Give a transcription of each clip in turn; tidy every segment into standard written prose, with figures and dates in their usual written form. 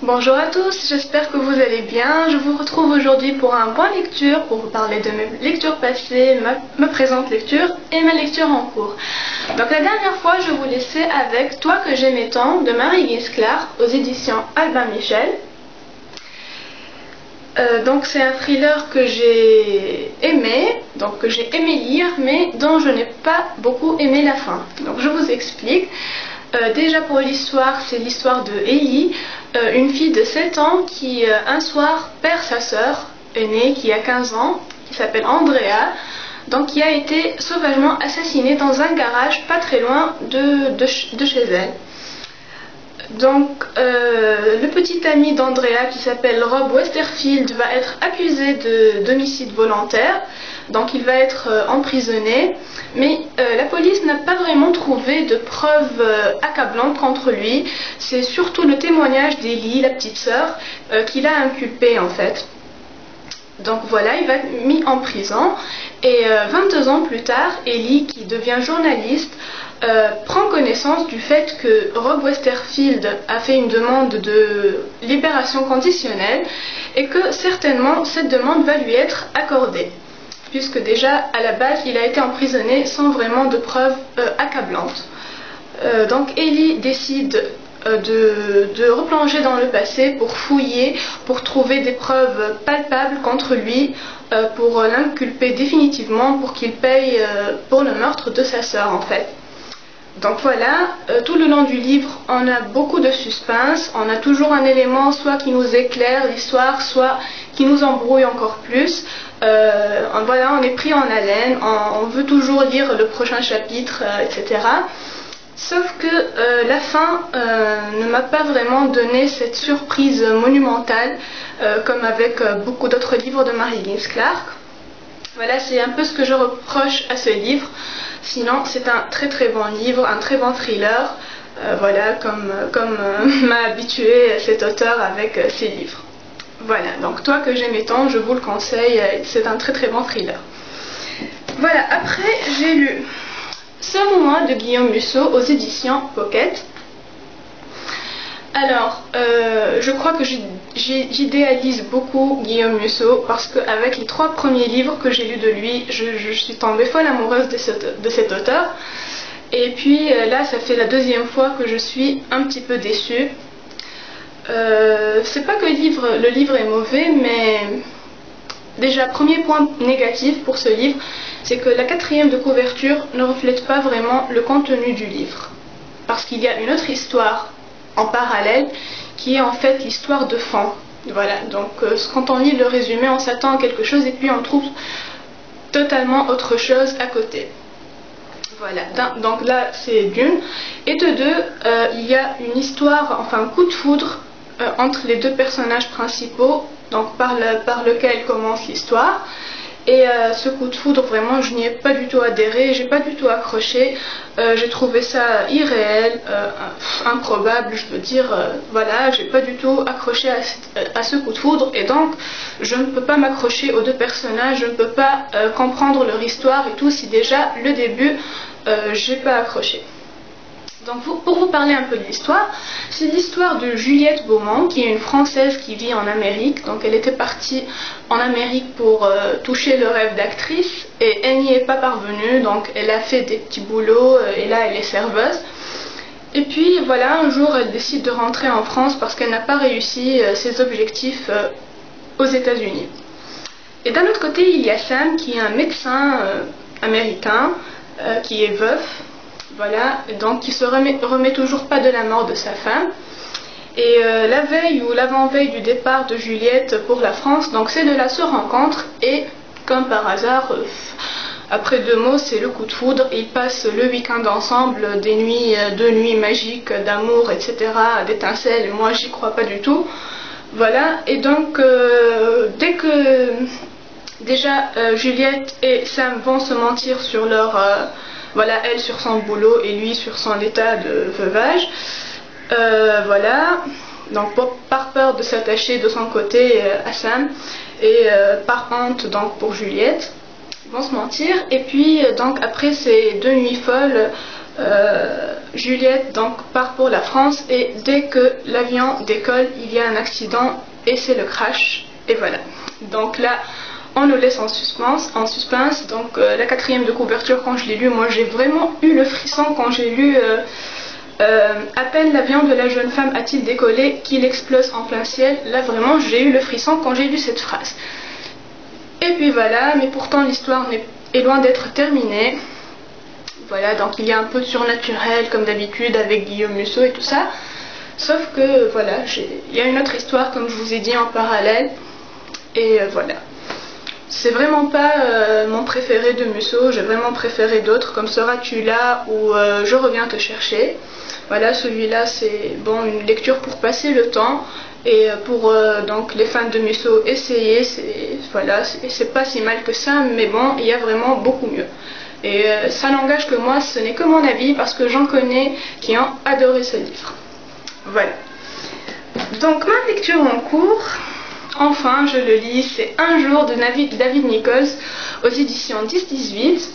Bonjour à tous, j'espère que vous allez bien. Je vous retrouve aujourd'hui pour un point lecture, pour vous parler de mes lectures passées, ma présente lecture et ma lecture en cours. Donc la dernière fois, je vous laissais avec Toi que j'aimais tant de Marie-Guise Clark aux éditions Albin Michel. Donc c'est un thriller que j'ai aimé, lire, mais dont je n'ai pas beaucoup aimé la fin. Donc je vous explique. Déjà pour l'histoire, c'est l'histoire de Ellie, une fille de 7 ans qui un soir perd sa sœur aînée qui a 15 ans, qui s'appelle Andrea, donc qui a été sauvagement assassinée dans un garage pas très loin de chez elle. Donc le petit ami d'Andrea qui s'appelle Rob Westerfield va être accusé d'homicide volontaire, donc il va être emprisonné, mais la police n'a pas vraiment trouvé de preuves accablantes contre lui. C'est surtout le témoignage d'Ellie, la petite sœur, qui l'a inculpé en fait. Donc voilà, il va être mis en prison et 22 ans plus tard, Ellie, qui devient journaliste, prend connaissance du fait que Rob Westerfield a fait une demande de libération conditionnelle et que certainement cette demande va lui être accordée, puisque déjà à la base il a été emprisonné sans vraiment de preuves accablantes. Donc Ellie décide de replonger dans le passé pour fouiller, pour trouver des preuves palpables contre lui, pour l'inculper définitivement, pour qu'il paye pour le meurtre de sa sœur en fait. Donc voilà, tout le long du livre, on a beaucoup de suspense, on a toujours un élément soit qui nous éclaire l'histoire, soit qui nous embrouille encore plus. Voilà, on est pris en haleine, on veut toujours lire le prochain chapitre, etc. Sauf que la fin ne m'a pas vraiment donné cette surprise monumentale, comme avec beaucoup d'autres livres de Marie-Guise Clark. Voilà, c'est un peu ce que je reproche à ce livre. Sinon, c'est un très très bon livre, un très bon thriller, voilà, comme m'a habitué cet auteur avec ses livres. Voilà, donc Toi que j'aimais tant, je vous le conseille, c'est un très très bon thriller. Voilà, après j'ai lu Sommes moi de Guillaume Musso aux éditions Pocket. Alors, je crois que j'idéalise beaucoup Guillaume Musso parce qu'avec les 3 premiers livres que j'ai lus de lui, je suis tombée folle amoureuse de cet auteur. Et puis là, ça fait la 2e fois que je suis un petit peu déçue. C'est pas que le livre est mauvais, mais déjà, premier point négatif pour ce livre, c'est que la 4e de couverture ne reflète pas vraiment le contenu du livre. Parce qu'il y a une autre histoire en parallèle qui est en fait l'histoire de fond. Voilà, donc quand on lit le résumé, on s'attend à quelque chose et puis on trouve totalement autre chose à côté. Voilà, donc là c'est d'une. Et de deux, il y a une histoire, enfin un coup de foudre entre les 2 personnages principaux, donc par lequel commence l'histoire. Et ce coup de foudre, vraiment, je n'y ai pas du tout adhéré, j'ai pas du tout accroché. J'ai trouvé ça irréel, improbable, je veux dire, voilà, j'ai pas du tout accroché à ce coup de foudre. Et donc, je ne peux pas m'accrocher aux 2 personnages, je ne peux pas comprendre leur histoire et tout, si déjà, le début, j'ai pas accroché. Donc pour vous parler un peu de l'histoire, c'est l'histoire de Juliette Beaumont, qui est une Française qui vit en Amérique. Donc elle était partie en Amérique pour toucher le rêve d'actrice et elle n'y est pas parvenue. Donc elle a fait des petits boulots et là elle est serveuse. Et puis voilà, un jour elle décide de rentrer en France parce qu'elle n'a pas réussi ses objectifs aux États-Unis. Et d'un autre côté, il y a Sam qui est un médecin américain qui est veuf. Voilà, donc qui se remet toujours pas de la mort de sa femme. Et la veille ou l'avant-veille du départ de Juliette pour la France, donc ces 2-là se rencontrent et, comme par hasard, après 2 mots, c'est le coup de foudre. Ils passent le week-end ensemble, des nuits, 2 nuits magiques d'amour, etc., d'étincelles, et moi j'y crois pas du tout. Voilà, et donc dès que déjà Juliette et Sam vont se mentir sur leur... voilà, elle sur son boulot et lui sur son état de veuvage. Voilà, donc par peur de s'attacher de son côté à Sam et par honte donc pour Juliette, ils vont se mentir. Et puis donc après ces 2 nuits folles, Juliette donc part pour la France et dès que l'avion décolle, il y a un accident et c'est le crash. Et voilà. Donc là, on nous laisse en suspense. Donc la quatrième de couverture, quand je l'ai lu, moi j'ai vraiment eu le frisson quand j'ai lu à peine l'avion de la jeune femme a-t-il décollé qu'il explose en plein ciel. Là vraiment j'ai eu le frisson quand j'ai lu cette phrase. Et puis voilà, mais pourtant l'histoire est loin d'être terminée. Voilà, donc il y a un peu de surnaturel comme d'habitude avec Guillaume Musso et tout ça. Sauf que voilà, il y a une autre histoire comme je vous ai dit en parallèle. Et voilà. C'est vraiment pas mon préféré de Musso, j'ai vraiment préféré d'autres comme Seras-tu là ou Je reviens te chercher. Voilà, celui-là c'est bon, une lecture pour passer le temps et pour donc les fans de Musso essayer, voilà, c'est pas si mal que ça, mais bon, il y a vraiment beaucoup mieux. Et ça n'engage que moi, ce n'est que mon avis parce que j'en connais qui ont adoré ce livre. Voilà. Donc ma lecture en cours, enfin je le lis, c'est Un jour de David Nichols aux éditions 10-18.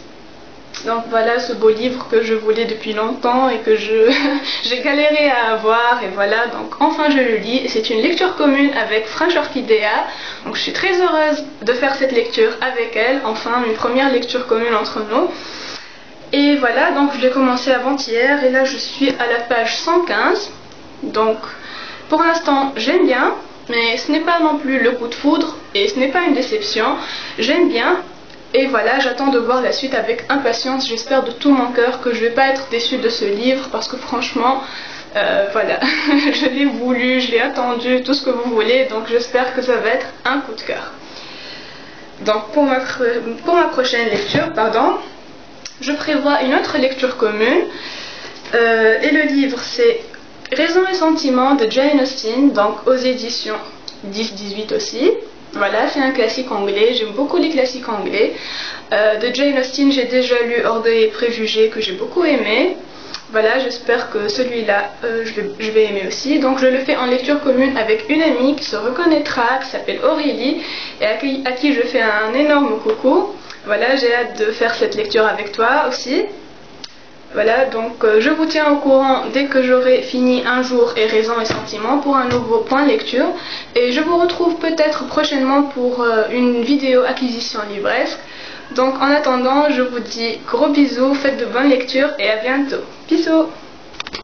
Donc voilà ce beau livre que je voulais depuis longtemps et que j'ai galéré à avoir, et voilà, donc enfin je le lis. C'est une lecture commune avec French Orchidea, donc je suis très heureuse de faire cette lecture avec elle, enfin une première lecture commune entre nous. Et voilà, donc je l'ai commencé avant-hier et là je suis à la page 115, donc pour l'instant j'aime bien, mais ce n'est pas non plus le coup de foudre et ce n'est pas une déception, j'aime bien. Et voilà, j'attends de voir la suite avec impatience. J'espère de tout mon cœur que je ne vais pas être déçue de ce livre parce que franchement, voilà, je l'ai voulu, je l'ai attendu, tout ce que vous voulez. Donc j'espère que ça va être un coup de cœur. Donc pour ma prochaine lecture, pardon, je prévois une autre lecture commune. Et le livre c'est Raison et Sentiment de Jane Austen, donc aux éditions 10-18 aussi. Voilà, c'est un classique anglais, j'aime beaucoup les classiques anglais. De Jane Austen, j'ai déjà lu Orgueil et Préjugés que j'ai beaucoup aimé. Voilà, j'espère que celui-là, je vais aimer aussi. Donc je le fais en lecture commune avec une amie qui se reconnaîtra, qui s'appelle Aurélie, et à qui je fais un énorme coucou. Voilà, j'ai hâte de faire cette lecture avec toi aussi. Voilà, donc je vous tiens au courant dès que j'aurai fini Un jour et Raison et Sentiment pour un nouveau point lecture. Et je vous retrouve peut-être prochainement pour une vidéo acquisition livresque. Donc en attendant, je vous dis gros bisous, faites de bonnes lectures et à bientôt. Bisous!